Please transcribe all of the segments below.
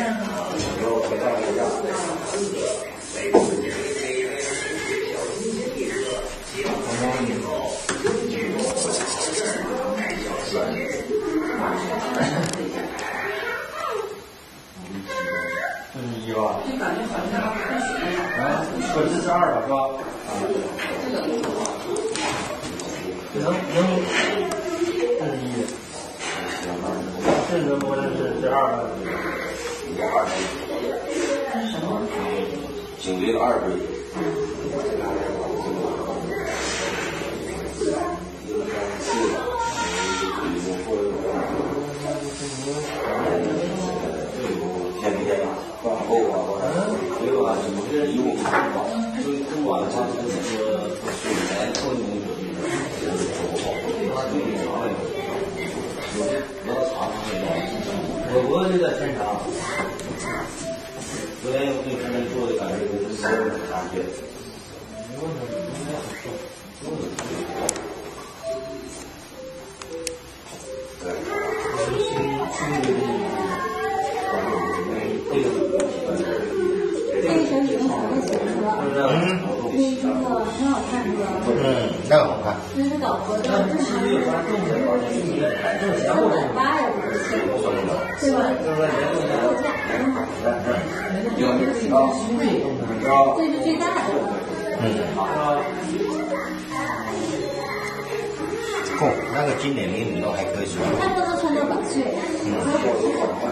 这是1吧？就感觉好像啊，这是2吧，是吧？能，这是1，这能不能是2吧？警队2队。我就在现场，昨天我对他们做的感觉就是感觉。那个好看。那是搞活动，正常是100八呀，不是对吧？这是最大的。那个经典名都还可以穿。他不能穿到8岁，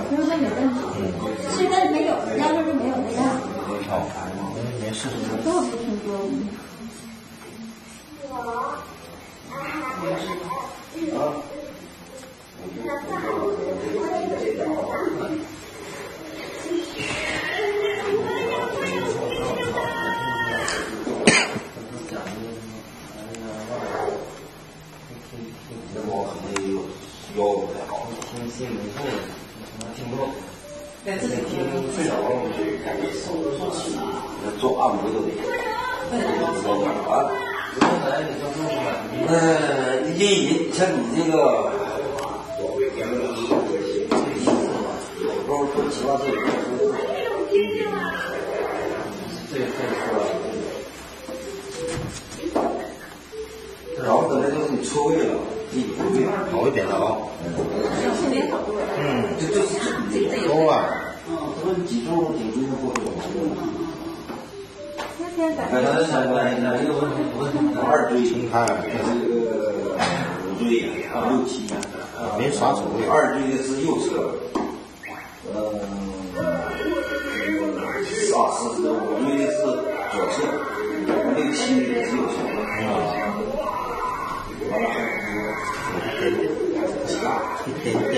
不是说没问题。现在没有，压根就没有那样。好，连试试。都不听说过。做按摩都得。像你这个，有时候做其他事情，然后等来就是你车位了，好一点的啊。这多啊。这个脊柱顶椎的过去。2椎轻看，这个5椎6、7，没啥手位。2椎的是右侧，5椎的是左侧，6、7的是右侧。完了还有一点点。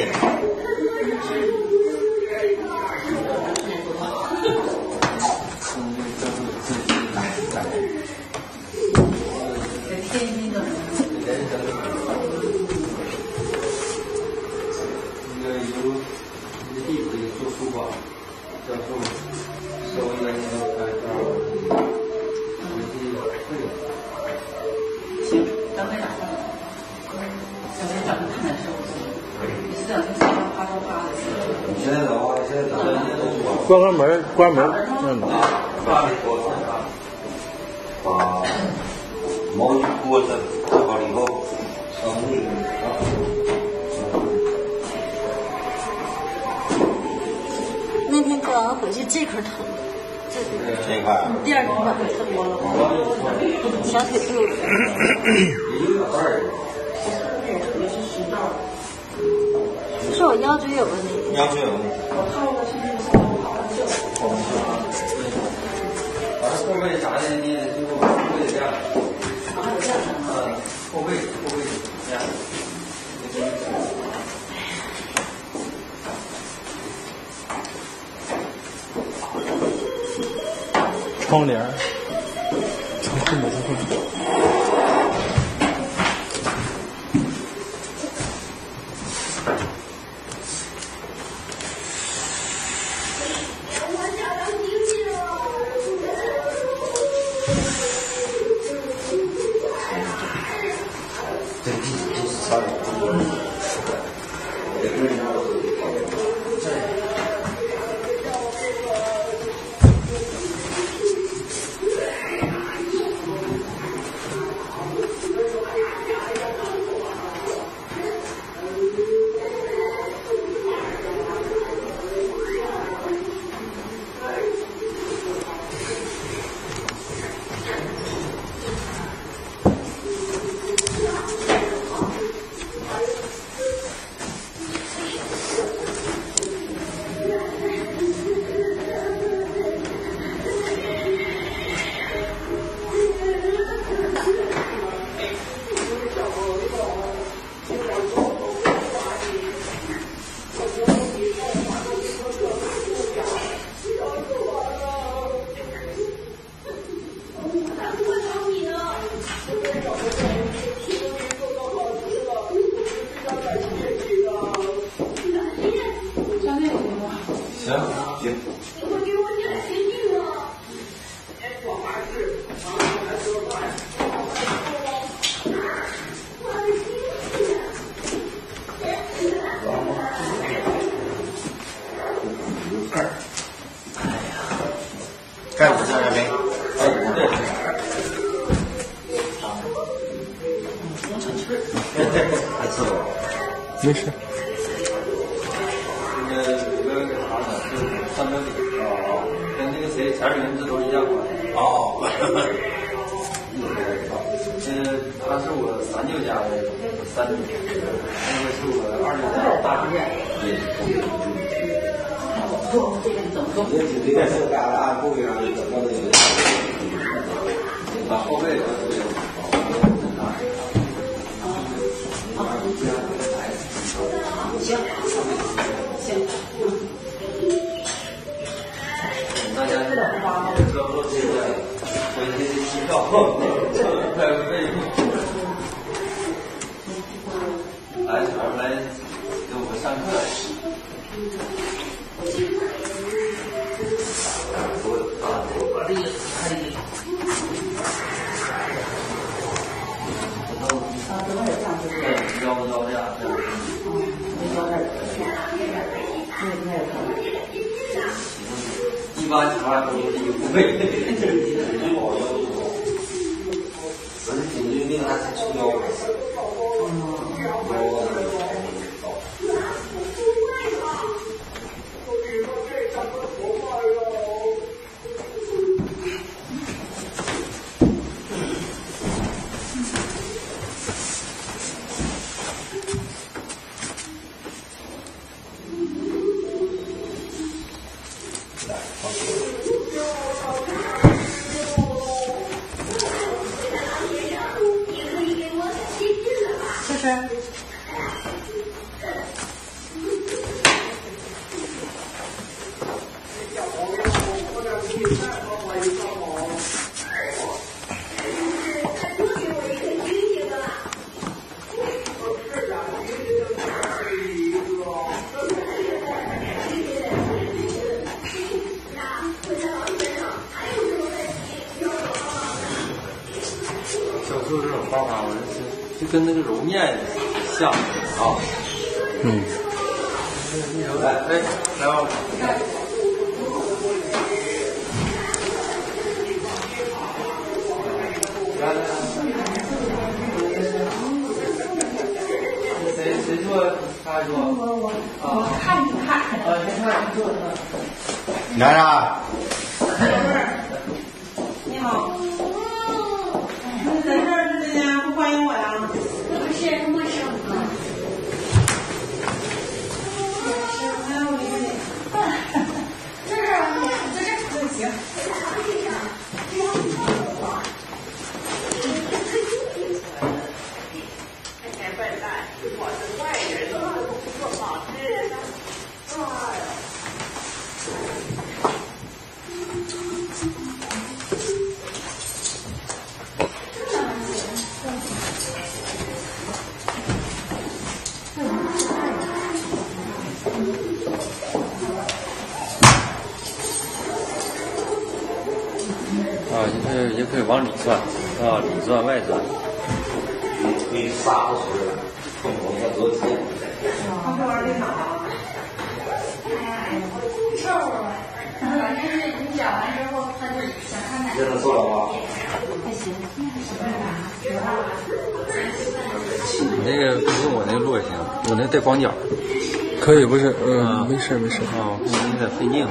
关门，把毛巾裹着，裹好了以后，那天刚完回去，这块疼，这块。第2天晚上特多了，小腿肚子。是我腰椎有问题。腰椎有问题。把这后背咋的？你最后后背这样，后背这样。窗帘，从后面。行。盖子叫啥名？还吃不？没事。三分米跟那个谁前儿名字都一样嘛。哦。他是我三舅家的三女，那个是我二舅家的大舅。把后背大家知道不？这个回去的机票，还有费用。来，小孩来给我们上课。我这个开的。对，腰这样。一般情况下都是不会。我是平均令他才出腰。做这种方法，我就跟那个揉面像啊。来吧。谁做？他做。我看你看。先看你做的。来啦！你好。你在这儿似的呀？不欢迎我呀？不是陌生啊。这行。也可以往里转啊，里转外转。可以杀死凤凰的多钱。他这玩意儿哪啊？瘦了，反正是你讲完之后，他就想看哪。这能做了吗？还行。你那个不是我那个路行，我那带广角。可以，不是，没事。啊，有点费劲。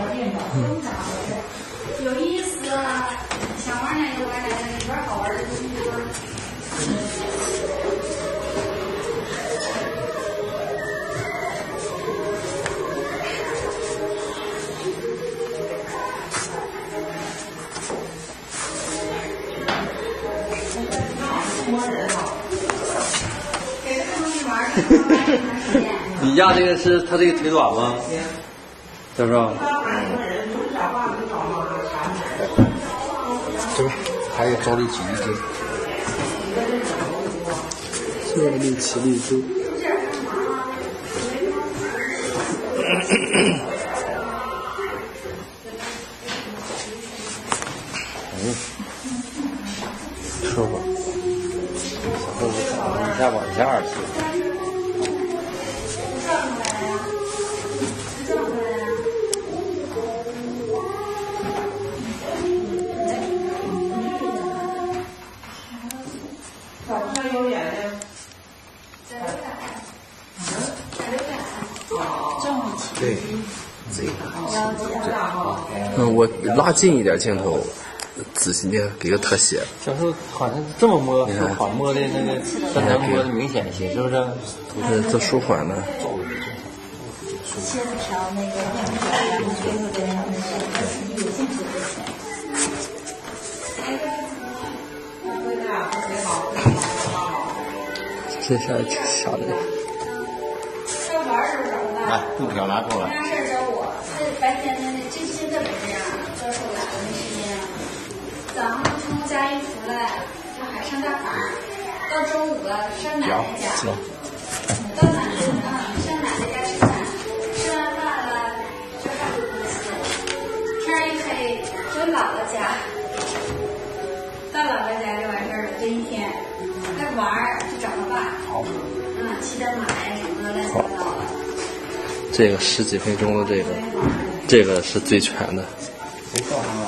有意思啊！想玩哪个玩哪个，里边好玩的东西多。你压这个是他这个腿短吗？是不是？这边还有周立起立针。这个立起立针。下2次。早上有眼睛。对，这个。我拉近一点镜头，仔细点给个特写。小时候好像这么摸，好摸的那个，但能摸的明显些，是不是？这舒缓的。蝎子条那个最后这样的有兴趣的钱。接下来去下来。上班儿的时候吧。来，布条拿过来。那事儿找我，白天这现在不这样，到时候来没时间。早上从家一出来，就还上大班儿，到中午了上奶奶家。到奶奶上奶奶家吃饭，吃完饭了就还不回去。天一黑就姥姥家，到姥姥家就完事儿了。这一天还玩儿，就找个伴。骑点马呀什么的乱七八糟的。这个10几分钟的这个是最全的。谁告诉我